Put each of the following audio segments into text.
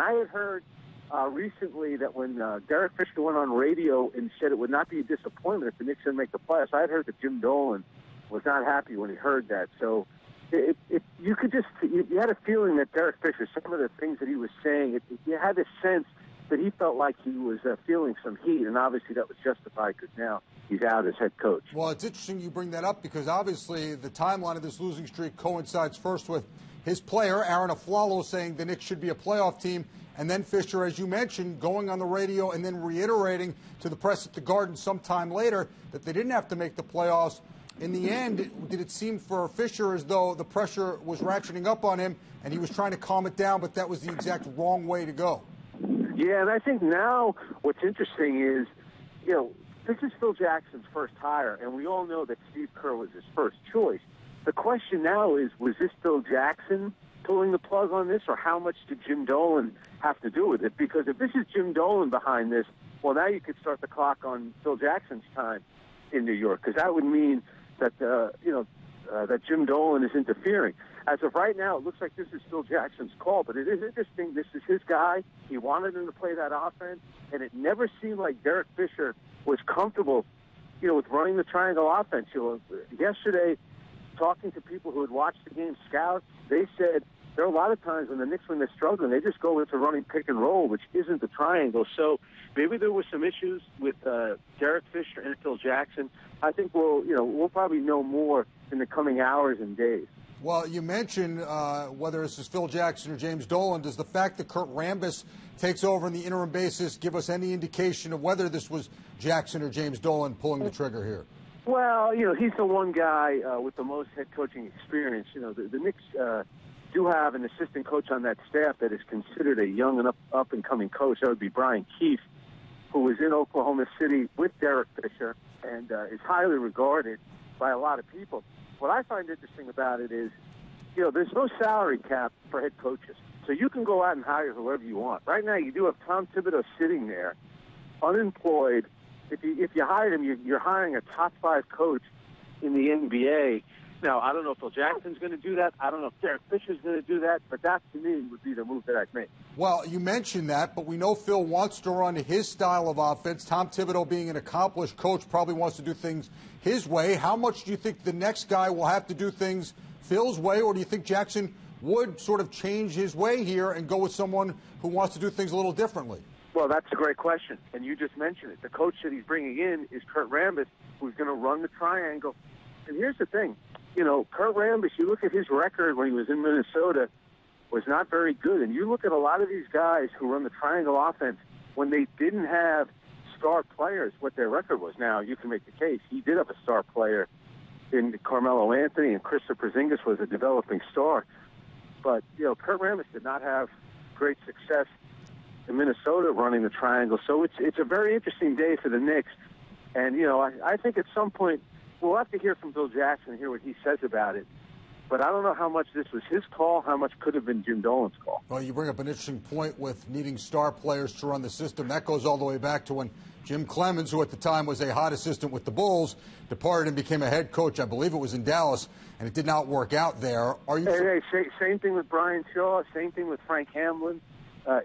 I had heard recently that when Derek Fisher went on radio and said it would not be a disappointment if the Knicks didn't make the playoffs, I had heard that Jim Dolan was not happy when he heard that. So you could just, you had a feeling that Derek Fisher, some of the things that he was saying, you had a sense that he felt like he was feeling some heat, and obviously that was justified because now he's out as head coach. Well, it's interesting you bring that up because obviously the timeline of this losing streak coincides first with his player, Aaron Aflalo, saying the Knicks should be a playoff team, and then Fisher, as you mentioned, going on the radio and then reiterating to the press at the Garden sometime later that they didn't have to make the playoffs. In the end, did it seem for Fisher as though the pressure was ratcheting up on him and he was trying to calm it down, but that was the exact wrong way to go? Yeah, and I think now what's interesting is, this is Phil Jackson's first hire, and we all know that Steve Kerr was his first choice. The question now is, was this Phil Jackson pulling the plug on this, or how much did Jim Dolan have to do with it? Because if this is Jim Dolan behind this, well, now you could start the clock on Phil Jackson's time in New York, because that would mean that, that Jim Dolan is interfering. As of right now, it looks like this is Phil Jackson's call, but it is interesting. This is his guy. He wanted him to play that offense, and it never seemed like Derek Fisher was comfortable, with running the triangle offense. Yesterday, talking to people who had watched the game, scouts, they said there are a lot of times when the Knicks, when they're struggling, they just go into running pick and roll, which isn't the triangle. So maybe there were some issues with Derek Fisher and Phil Jackson. I think we'll probably know more in the coming hours and days. Well, you mentioned whether this is Phil Jackson or James Dolan. Does the fact that Kurt Rambis takes over on the interim basis give us any indication of whether this was Jackson or James Dolan pulling the trigger here? Well, he's the one guy with the most head coaching experience. The Knicks do have an assistant coach on that staff that is considered a young and up-and-coming coach. That would be Brian Keefe, who was in Oklahoma City with Derek Fisher and is highly regarded by a lot of people. What I find interesting about it is, there's no salary cap for head coaches. So you can go out and hire whoever you want. Right now, you do have Tom Thibodeau sitting there, unemployed. If you hired him, you're hiring a top 5 coach in the NBA. Now, I don't know if Phil Jackson's going to do that. I don't know if Derek Fisher's going to do that. But that, to me, would be the move that I'd make. Well, you mentioned that, but we know Phil wants to run his style of offense. Tom Thibodeau, being an accomplished coach, probably wants to do things his way. How much do you think the next guy will have to do things Phil's way, or do you think Jackson would sort of change his way here and go with someone who wants to do things a little differently? Well, that's a great question, and you just mentioned it. The coach that he's bringing in is Kurt Rambis, who's going to run the triangle. And here's the thing. Kurt Rambis, you look at his record when he was in Minnesota, was not very good. And you look at a lot of these guys who run the triangle offense, when they didn't have star players, what their record was. Now, you can make the case. He did have a star player in Carmelo Anthony, and Christopher Porzingis was a developing star. But, Kurt Rambis did not have great success in Minnesota running the triangle. So it's a very interesting day for the Knicks. And, I think at some point we'll have to hear from Bill Jackson and hear what he says about it. But I don't know how much this was his call, how much could have been Jim Dolan's call. Well, you bring up an interesting point with needing star players to run the system. That goes all the way back to when Jim Clemens, who at the time was a hot assistant with the Bulls, departed and became a head coach. I believe it was in Dallas, and it did not work out there. Same thing with Brian Shaw, same thing with Frank Hamlin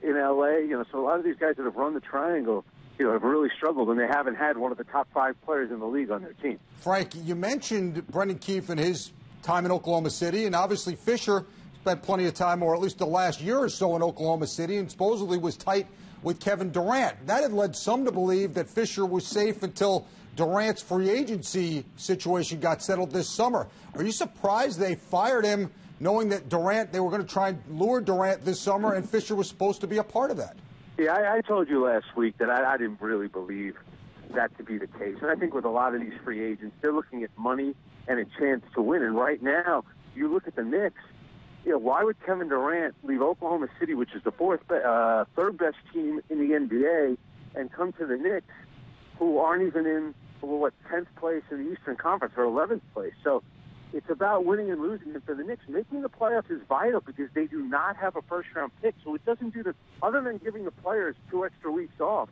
in L.A. So a lot of these guys that have run the triangle, have really struggled, and they haven't had one of the top 5 players in the league on their team. Frank, you mentioned Brendan Keefe and his time in Oklahoma City, and obviously Fisher spent plenty of time, or at least the last year or so, in Oklahoma City, and supposedly was tight with Kevin Durant. That had led some to believe that Fisher was safe until Durant's free agency situation got settled this summer. Are you surprised they fired him, knowing that they were going to try and lure Durant this summer, and Fisher was supposed to be a part of that? Yeah, I told you last week that I didn't really believe that to be the case. And I think with a lot of these free agents, they're looking at money and a chance to win. And right now, you look at the Knicks, why would Kevin Durant leave Oklahoma City, which is the third best team in the NBA, and come to the Knicks, who aren't even in, 10th place in the Eastern Conference or 11th place? So it's about winning and losing. And for the Knicks, making the playoffs is vital because they do not have a first-round pick. So it doesn't do other than giving the players 2 extra weeks off.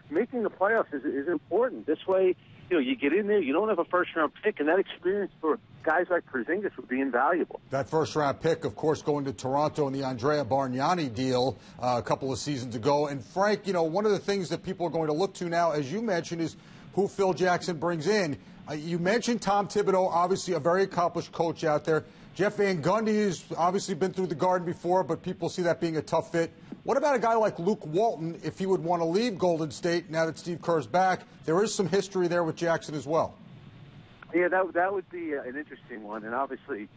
Making the playoffs is important. This way, you get in there, you don't have a first-round pick, and that experience for guys like Porzingis would be invaluable. That first-round pick, of course, going to Toronto in the Andrea Bargnani deal a couple of seasons ago. And, Frank, one of the things that people are going to look to now, as you mentioned, is who Phil Jackson brings in. You mentioned Tom Thibodeau, obviously a very accomplished coach out there. Jeff Van Gundy has obviously been through the Garden before, but people see that being a tough fit. What about a guy like Luke Walton, if he would want to leave Golden State now that Steve Kerr's back? There is some history there with Jackson as well. Yeah, that would be an interesting one, and obviously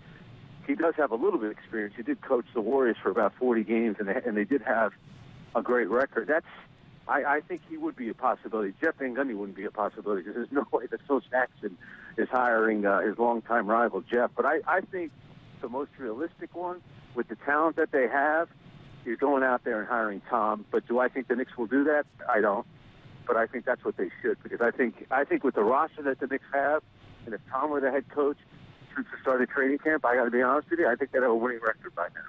he does have a little bit of experience. He did coach the Warriors for about 40 games, and they did have a great record. I think he would be a possibility. Jeff Van Gundy wouldn't be a possibility because there's no way that Phil Jackson is hiring his longtime rival, Jeff. But I think the most realistic one, with the talent that they have, is going out there and hiring Tom. But do I think the Knicks will do that? I don't. But I think that's what they should, because I think with the roster that the Knicks have, and if Tom were the head coach since the start of training camp, I got to be honest with you, I think they'd have a winning record by now.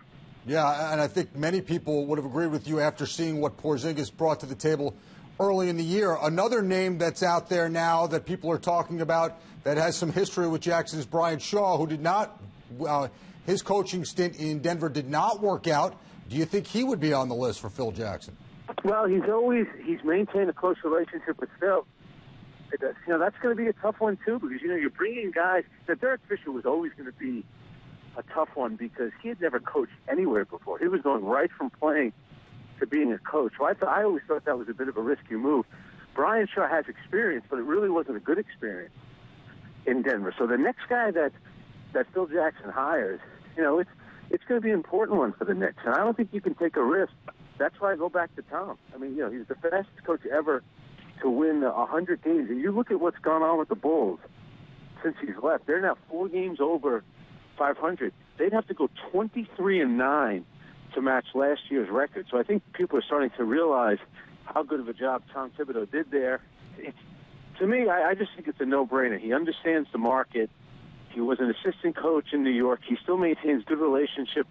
Yeah, and I think many people would have agreed with you after seeing what Porzingis brought to the table early in the year. Another name that's out there now that people are talking about that has some history with Jackson is Brian Shaw, who did not, his coaching stint in Denver did not work out. Do you think he would be on the list for Phil Jackson? Well, he's maintained a close relationship with Phil. That's going to be a tough one, too, because, you're bringing guys. That Derek Fisher was always going to be a tough one because he had never coached anywhere before. He was going right from playing to being a coach. So I always thought that was a bit of a risky move. Brian Shaw has experience, but it really wasn't a good experience in Denver. So the next guy that Phil Jackson hires, it's going to be an important one for the Knicks. And I don't think you can take a risk. That's why I go back to Tom. I mean, he's the fastest coach ever to win 100 games. And you look at what's gone on with the Bulls since he's left. They're now 4 games over 500. They'd have to go 23-9 to match last year's record. So I think people are starting to realize how good of a job Tom Thibodeau did there. To me, I just think it's a no-brainer. He understands the market. He was an assistant coach in New York. He still maintains good relationships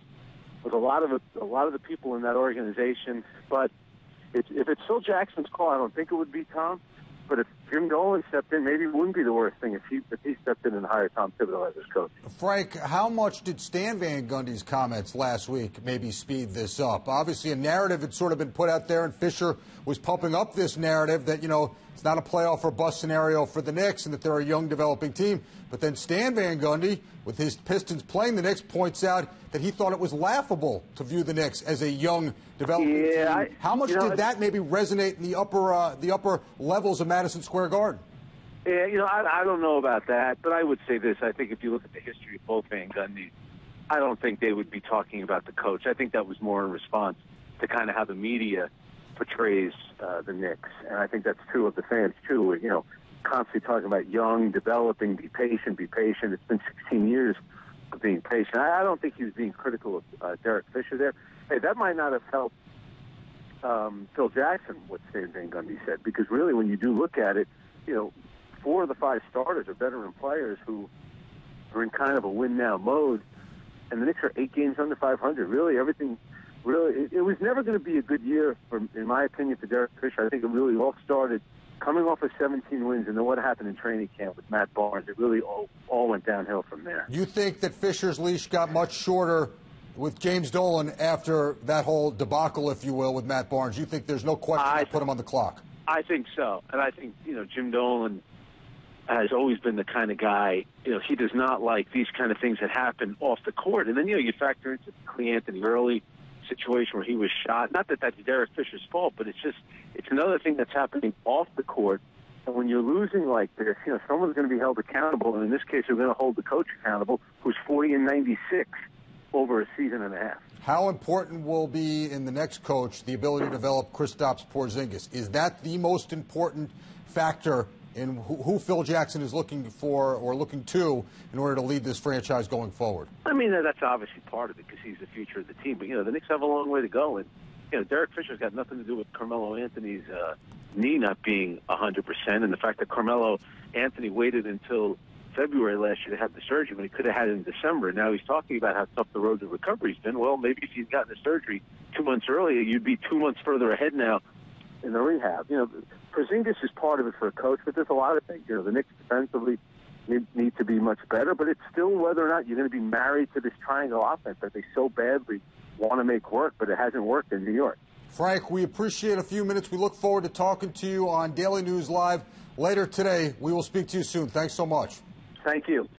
with a lot of the people in that organization. But if it's Phil Jackson's call, I don't think it would be Tom. But if Jim Dolan stepped in, maybe it wouldn't be the worst thing if he stepped in and hired Tom Thibodeau as his coach. Frank, how much did Stan Van Gundy's comments last week maybe speed this up? Obviously, a narrative had sort of been put out there, and Fisher was pumping up this narrative that, it's not a playoff or bust scenario for the Knicks and that they're a young developing team. But then Stan Van Gundy, with his Pistons playing the Knicks, points out that he thought it was laughable to view the Knicks as a young developing team. How much did that maybe resonate in the upper levels of Madison Square Garden? Yeah, I don't know about that, but I would say this. I think if you look at the history of both Van Gundy, I don't think they would be talking about the coach. I think that was more in response to kind of how the media portrays the Knicks. And I think that's true of the fans, too. Constantly talking about young, developing, be patient, be patient. It's been 16 years of being patient. I don't think he was being critical of Derek Fisher there. Hey, that might not have helped Phil Jackson, what Stan Van Gundy said, because really when you do look at it, 4 of the 5 starters are veteran players who are in kind of a win-now mode, and the Knicks are 8 games under 500. Really, it was never going to be a good year, in my opinion, for Derek Fisher. I think it really all started coming off of 17 wins, and then what happened in training camp with Matt Barnes. It really all went downhill from there. You think that Fisher's leash got much shorter with James Dolan after that whole debacle, if you will, with Matt Barnes? You think there's no question that put him on the clock? I think so. And I think, Jim Dolan has always been the kind of guy, he does not like these kind of things that happen off the court. And then, you factor into the Clay Anthony early situation where he was shot. Not that that's Derek Fisher's fault, but it's another thing that's happening off the court. And when you're losing like this, someone's going to be held accountable. And in this case, we're going to hold the coach accountable, who's 40-96 over a season and a half. How important will be in the next coach the ability to develop Kristaps Porzingis? Is that the most important factor in who Phil Jackson is looking for or looking to in order to lead this franchise going forward? I mean, that's obviously part of it because he's the future of the team. But, the Knicks have a long way to go. And, Derek Fisher's got nothing to do with Carmelo Anthony's knee not being 100%. And the fact that Carmelo Anthony waited until February last year to have the surgery when he could have had it in December. Now he's talking about how tough the road to recovery's been. Well, maybe if he'd gotten the surgery 2 months earlier, you'd be 2 months further ahead now in the rehab. Porzingis is part of it for a coach, but there's a lot of things. You know, the Knicks defensively need to be much better, but it's still whether or not you're going to be married to this triangle offense that they so badly want to make work, but it hasn't worked in New York. Frank, we appreciate a few minutes. We look forward to talking to you on Daily News Live later today. We will speak to you soon. Thanks so much. Thank you.